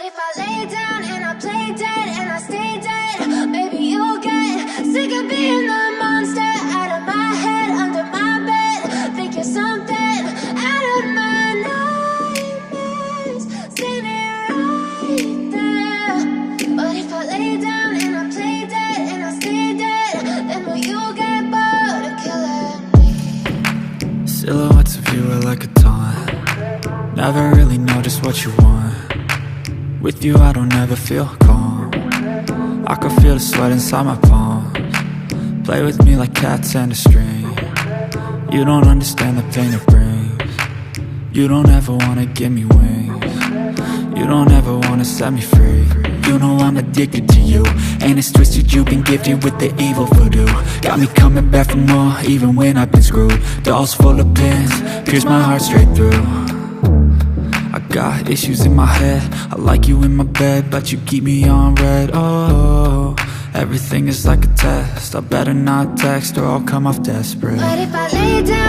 But if I lay down and I play dead and I stay dead, maybe you'll get sick of being the monster out of my head, under my bed. Think you're something out of my nightmares. See me right there. But if I lay down and I play dead and I stay dead, then will you get bored of killing me? Silhouettes of you are like a taunt. Never really know just what you want. With you I don't ever feel calm. I can feel the sweat inside my palms. Play with me like cats and a string. You don't understand the pain it brings. You don't ever wanna give me wings. You don't ever wanna set me free. You know I'm addicted to you, and it's twisted, you've been gifted with the evil voodoo. Got me coming back for more, even when I've been screwed. Dolls full of pins, pierce my heart straight through. I got issues in my head, I like you in my bed, but you keep me on red. Oh, everything is like a test, I better not text or I'll come off desperate. But if I lay down